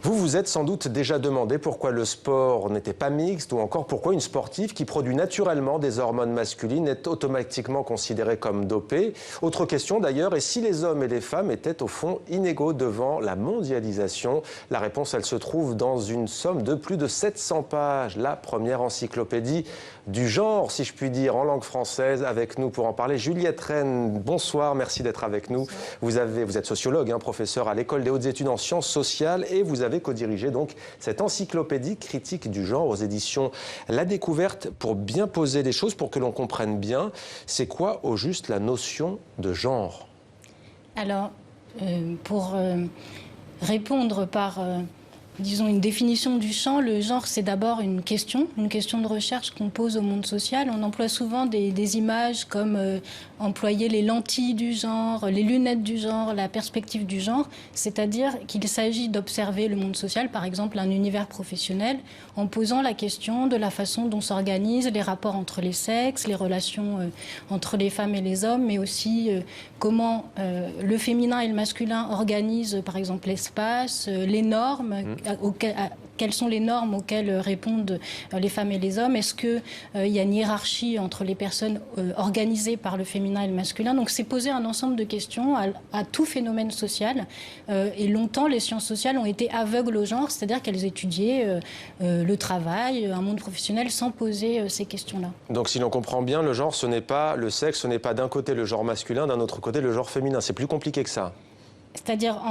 Vous vous êtes sans doute déjà demandé pourquoi le sport n'était pas mixte ou encore pourquoi une sportive qui produit naturellement des hormones masculines est automatiquement considérée comme dopée. Autre question d'ailleurs, et si les hommes et les femmes étaient au fond inégaux devant la mondialisation? La réponse, elle se trouve dans une somme de plus de 700 pages. La première encyclopédie du genre, si je puis dire, en langue française. Avec nous pour en parler, Juliette Rennes, bonsoir, merci d'être avec nous. Vous êtes sociologue, professeur à l'École des hautes études en sciences sociales et vous avez co-dirigé donc cette encyclopédie critique du genre aux éditions La Découverte. Pour bien poser les choses, pour que l'on comprenne bien, c'est quoi au juste la notion de genre? Alors, pour répondre par, disons, une définition du champ, le genre, c'est d'abord une question de recherche qu'on pose au monde social. On emploie souvent des images comme employer les lentilles du genre, les lunettes du genre, la perspective du genre, c'est-à-dire qu'il s'agit d'observer le monde social, par exemple un univers professionnel, en posant la question de la façon dont s'organisent les rapports entre les sexes, les relations entre les femmes et les hommes, mais aussi comment le féminin et le masculin organisent, par exemple, l'espace, les normes, quelles sont les normes auxquelles répondent les femmes et les hommes? Est-ce qu'il y a une hiérarchie entre les personnes organisées par le féminin et le masculin? Donc c'est poser un ensemble de questions à tout phénomène social. Et longtemps, les sciences sociales ont été aveugles au genre, c'est-à-dire qu'elles étudiaient le travail, un monde professionnel, sans poser ces questions-là. Donc si l'on comprend bien, le genre, ce n'est pas le sexe, ce n'est pas d'un côté le genre masculin, d'un autre côté le genre féminin. C'est plus compliqué que ça. C'est-à-dire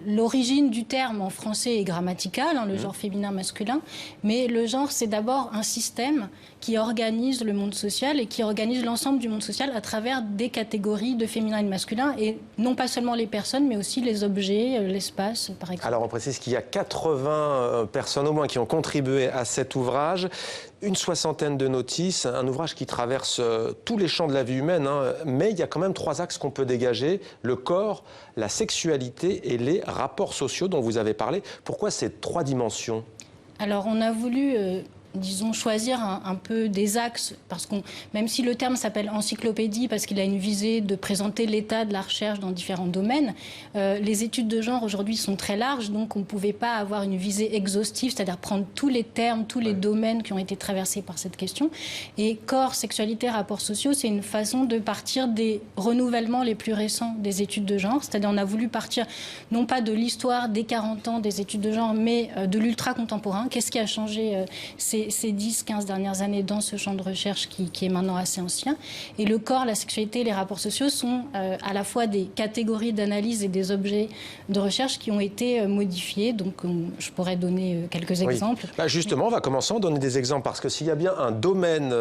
l'origine du terme en français est grammaticale, le genre féminin-masculin, mais le genre, c'est d'abord un système qui organise le monde social et qui organise l'ensemble du monde social à travers des catégories de féminin et de masculin, et non pas seulement les personnes, mais aussi les objets, l'espace, par exemple. Alors on précise qu'il y a 80 personnes au moins qui ont contribué à cet ouvrage, une soixantaine de notices, un ouvrage qui traverse tous les champs de la vie humaine, mais il y a quand même 3 axes qu'on peut dégager: le corps, la sexualité et les rapports sociaux dont vous avez parlé. Pourquoi ces 3 dimensions? Alors on a voulu disons, choisir un peu des axes, parce que même si le terme s'appelle encyclopédie, parce qu'il a une visée de présenter l'état de la recherche dans différents domaines, les études de genre aujourd'hui sont très larges, donc on ne pouvait pas avoir une visée exhaustive, c'est-à-dire prendre tous les termes, tous les domaines qui ont été traversés par cette question. Et corps, sexualité, rapports sociaux, c'est une façon de partir des renouvellements les plus récents des études de genre, c'est-à-dire on a voulu partir non pas de l'histoire des 40 ans des études de genre, mais de l'ultra-contemporain. Qu'est-ce qui a changé ces 10-15 dernières années dans ce champ de recherche qui est maintenant assez ancien. Et le corps, la sexualité et les rapports sociaux sont à la fois des catégories d'analyse et des objets de recherche qui ont été modifiés. Donc je pourrais donner quelques exemples. Bah justement, on va commencer à donner des exemples, parce que s'il y a bien un domaine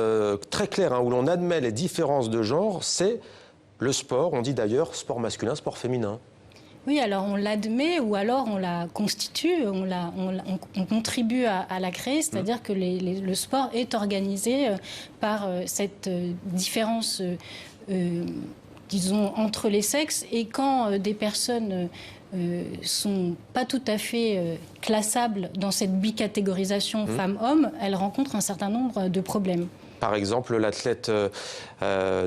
très clair où l'on admet les différences de genre, c'est le sport. On dit d'ailleurs sport masculin, sport féminin. Oui, alors on l'admet ou alors on la constitue, on contribue à la créer, c'est-à-dire que le sport est organisé par cette différence, disons, entre les sexes, et quand des personnes sont pas tout à fait classables dans cette bicatégorisation femmes-hommes, elles rencontrent un certain nombre de problèmes. Par exemple, l'athlète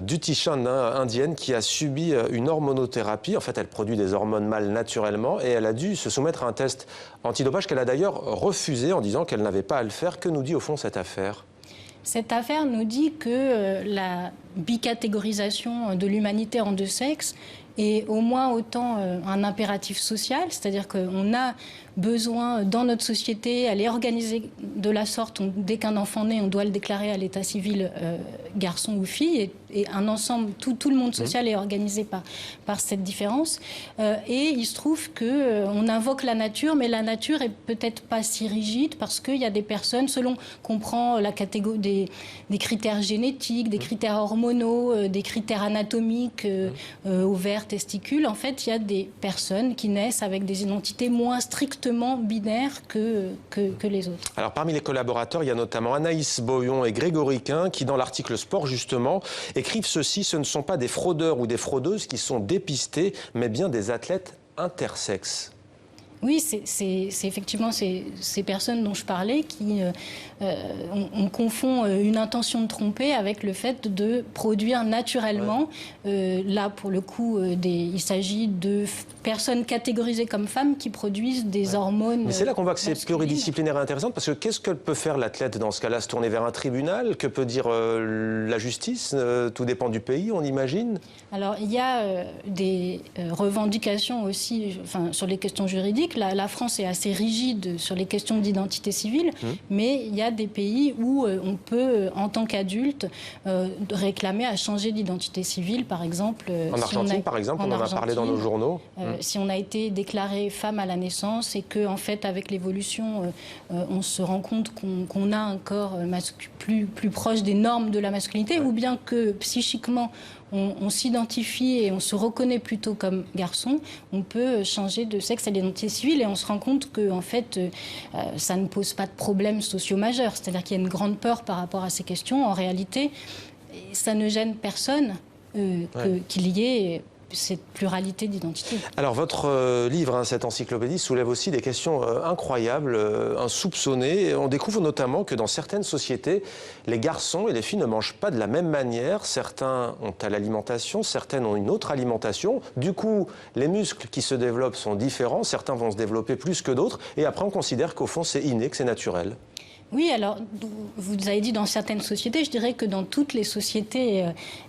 Dutee Chand, indienne, qui a subi une hormonothérapie. En fait, elle produit des hormones mâles naturellement et elle a dû se soumettre à un test antidopage qu'elle a d'ailleurs refusé en disant qu'elle n'avait pas à le faire. Que nous dit au fond cette affaire ? Cette affaire nous dit que la bicatégorisation de l'humanité en 2 sexes est au moins autant un impératif social, c'est-à-dire qu'on a besoin dans notre société, elle est organisée de la sorte, dès qu'un enfant naît, on doit le déclarer à l'état civil garçon ou fille, et un ensemble, tout le monde social est organisé par cette différence. Et il se trouve qu'on invoque la nature, mais la nature est peut-être pas si rigide, parce qu'il y a des personnes, selon qu'on prend la catégorie des critères génétiques, des critères hormonaux, des critères anatomiques, ovaires, testicules, en fait, il y a des personnes qui naissent avec des identités moins strictement binaires que les autres. Alors, parmi les collaborateurs, il y a notamment Anaïs Boyon et Grégory Quin qui, dans l'article Sport, justement, écrivent ceci: ce ne sont pas des fraudeurs ou des fraudeuses qui sont dépistés, mais bien des athlètes intersexes. Oui, c'est effectivement ces personnes dont je parlais qui on confond une intention de tromper avec le fait de produire naturellement. Là, pour le coup, il s'agit de personnes catégorisées comme femmes qui produisent des hormones. Mais c'est là qu'on voit que c'est pluridisciplinaire et intéressant, parce que qu'est-ce que peut faire l'athlète dans ce cas-là? Se tourner vers un tribunal? Que peut dire la justice? Tout dépend du pays, on imagine. Alors, il y a des revendications aussi sur les questions juridiques. La France est assez rigide sur les questions d'identité civile, mais il y a des pays où on peut, en tant qu'adulte, réclamer à changer d'identité civile, par exemple. En Argentine, par exemple, on en a parlé dans nos journaux. Si on a été déclaré femme à la naissance et qu'en fait, avec l'évolution, on se rend compte qu'on a un corps plus proche des normes de la masculinité, ou bien que psychiquement, on s'identifie et on se reconnaît plutôt comme garçon, on peut changer de sexe à l'identité civile et on se rend compte que en fait, ça ne pose pas de problème sociaux majeurs. C'est-à-dire qu'il y a une grande peur par rapport à ces questions. En réalité, ça ne gêne personne qu'il y ait cette pluralité d'identité. Alors votre livre, cette encyclopédie, soulève aussi des questions incroyables, insoupçonnées. On découvre notamment que dans certaines sociétés, les garçons et les filles ne mangent pas de la même manière. Certains ont à l'alimentation, certaines ont une autre alimentation. Du coup, les muscles qui se développent sont différents. Certains vont se développer plus que d'autres. Et après, on considère qu'au fond, c'est inné, que c'est naturel. Oui, alors, vous avez dit dans certaines sociétés, je dirais que dans toutes les sociétés,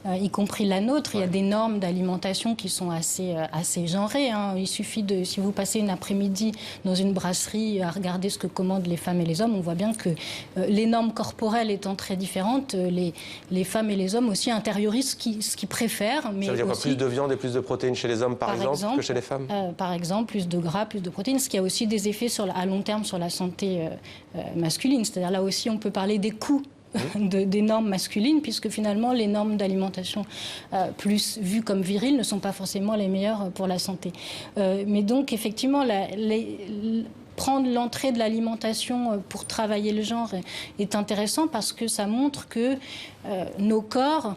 y compris la nôtre, il y a des normes d'alimentation qui sont assez genrées. Il suffit si vous passez une après-midi dans une brasserie à regarder ce que commandent les femmes et les hommes, on voit bien que les normes corporelles étant très différentes, les femmes et les hommes aussi intériorisent ce qu'ils préfèrent. Mais ça veut dire aussi, plus de viande et plus de protéines chez les hommes, par exemple, que chez les femmes? Par exemple, plus de gras, plus de protéines, ce qui a aussi des effets à long terme sur la santé masculine. C'est-à-dire là aussi, on peut parler des coûts des normes masculines, puisque finalement, les normes d'alimentation plus vues comme viriles ne sont pas forcément les meilleures pour la santé. Mais donc, effectivement, prendre l'entrée de l'alimentation pour travailler le genre est intéressant parce que ça montre que nos corps,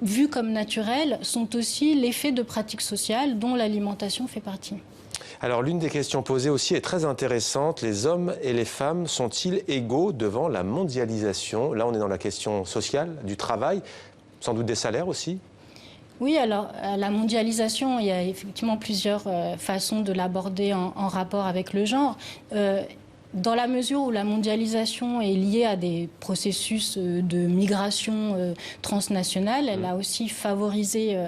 vus comme naturels, sont aussi l'effet de pratiques sociales dont l'alimentation fait partie. Alors l'une des questions posées aussi est très intéressante. Les hommes et les femmes sont-ils égaux devant la mondialisation? Là, on est dans la question sociale, du travail, sans doute des salaires aussi. Oui, alors la mondialisation, il y a effectivement plusieurs façons de l'aborder en rapport avec le genre. Dans la mesure où la mondialisation est liée à des processus de migration transnationale, elle a aussi favorisé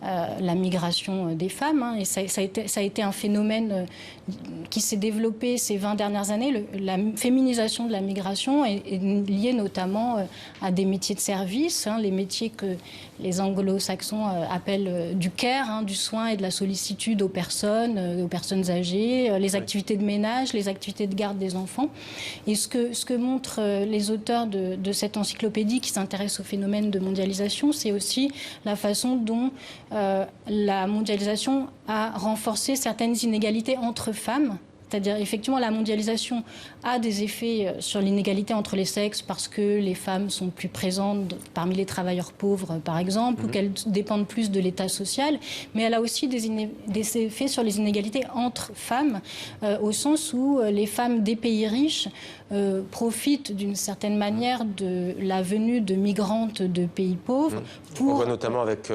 la migration des femmes. Et ça a été un phénomène qui s'est développé ces 20 dernières années. La féminisation de la migration est liée notamment à des métiers de service, les métiers que les anglo-saxons appellent du care, du soin et de la sollicitude aux personnes âgées, les activités de ménage, les activités de garde des enfants. Et ce que montrent les auteurs de cette encyclopédie qui s'intéresse au phénomène de mondialisation, c'est aussi la façon dont la mondialisation a renforcé certaines inégalités entre femmes. C'est-à-dire, effectivement, la mondialisation a des effets sur l'inégalité entre les sexes parce que les femmes sont plus présentes parmi les travailleurs pauvres, par exemple, ou qu'elles dépendent plus de l'état social. Mais elle a aussi des effets sur les inégalités entre femmes, au sens où les femmes des pays riches profitent d'une certaine manière de la venue de migrantes de pays pauvres. On voit notamment avec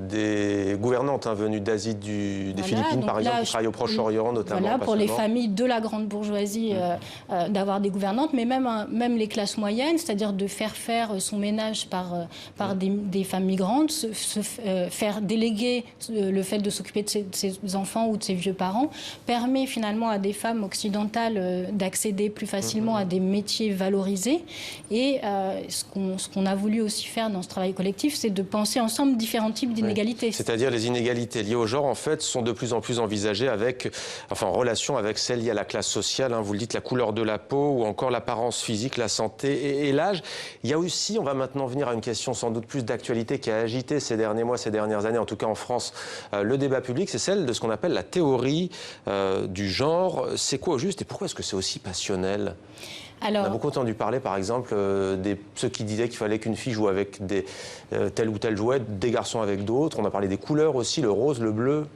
des gouvernantes venues d'Asie, des Philippines, par exemple, qui travaillent au Proche-Orient, notamment. Voilà, pour les familles de la grande bourgeoisie, d'avoir des gouvernantes, mais même les classes moyennes, c'est-à-dire de faire son ménage par des femmes migrantes, faire déléguer le fait de s'occuper de ses enfants ou de ses vieux parents, permet finalement à des femmes occidentales d'accéder plus facilement à des métiers valorisés. Et ce qu'on a voulu aussi faire dans ce travail collectif, c'est de penser ensemble différents types d'inégalités. C'est-à-dire les inégalités liées au genre, en fait, sont de plus en plus envisagées en relation avec celles liées à la classe sociale. Vous le dites, la couleur de la peau ou encore l'apparence physique, la santé et l'âge. Il y a aussi, on va maintenant venir à une question sans doute plus d'actualité qui a agité ces derniers mois, ces dernières années, en tout cas en France, le débat public, c'est celle de ce qu'on appelle la théorie du genre. C'est quoi au juste et pourquoi est-ce que c'est aussi passionnel ? Alors, on a beaucoup entendu parler, par exemple, ceux qui disaient qu'il fallait qu'une fille joue avec tel ou tel jouet, des garçons avec d'autres. On a parlé des couleurs aussi, le rose, le bleu.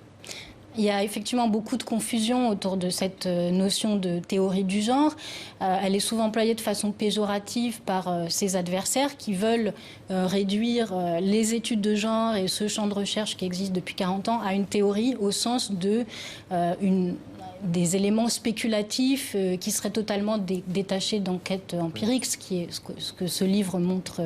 Il y a effectivement beaucoup de confusion autour de cette notion de théorie du genre. Elle est souvent employée de façon péjorative par ses adversaires qui veulent réduire les études de genre et ce champ de recherche qui existe depuis 40 ans à une théorie au sens de des éléments spéculatifs qui seraient totalement détachés d'enquêtes empiriques, ce que ce livre montre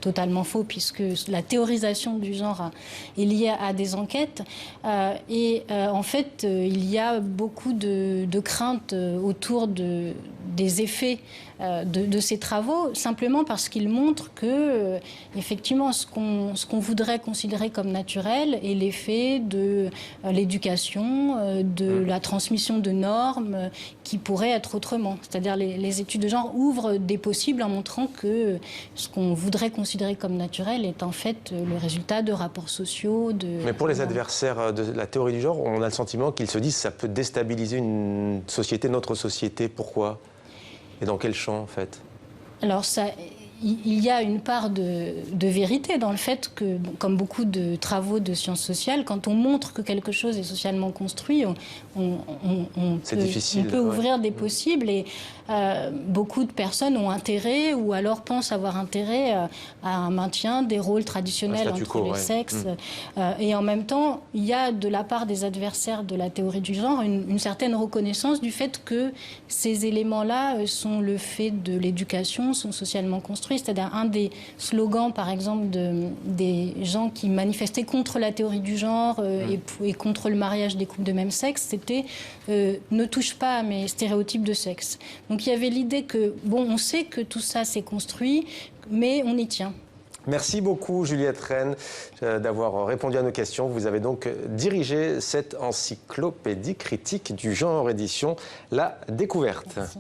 totalement faux, puisque la théorisation du genre est liée à des enquêtes. En fait, il y a beaucoup de craintes autour des effets de ces travaux, simplement parce qu'ils montrent que, effectivement, ce qu'on voudrait considérer comme naturel est l'effet de l'éducation, de la transmission de normes qui pourraient être autrement. C'est-à-dire les études de genre ouvrent des possibles en montrant que ce qu'on voudrait considérer comme naturel est en fait le résultat de rapports sociaux. Mais pour les adversaires de la théorie du genre, on a le sentiment qu'ils se disent que ça peut déstabiliser une société, notre société. Pourquoi ? Et dans quel champ, en fait ? Alors, il y a une part de vérité dans le fait que, comme beaucoup de travaux de sciences sociales, quand on montre que quelque chose est socialement construit, on peut ouvrir des possibles. Et beaucoup de personnes ont intérêt, ou alors pensent avoir intérêt, à un maintien des rôles traditionnels entre les sexes. Et en même temps, il y a de la part des adversaires de la théorie du genre une certaine reconnaissance du fait que ces éléments-là sont le fait de l'éducation, sont socialement construits. C'est-à-dire un des slogans, par exemple, des gens qui manifestaient contre la théorie du genre et contre le mariage des couples de même sexe, c'était ne touche pas à mes stéréotypes de sexe. Donc il y avait l'idée que, bon, on sait que tout ça s'est construit, mais on y tient. Merci beaucoup, Juliette Rennes, d'avoir répondu à nos questions. Vous avez donc dirigé cette encyclopédie critique du genre édition La Découverte. Merci.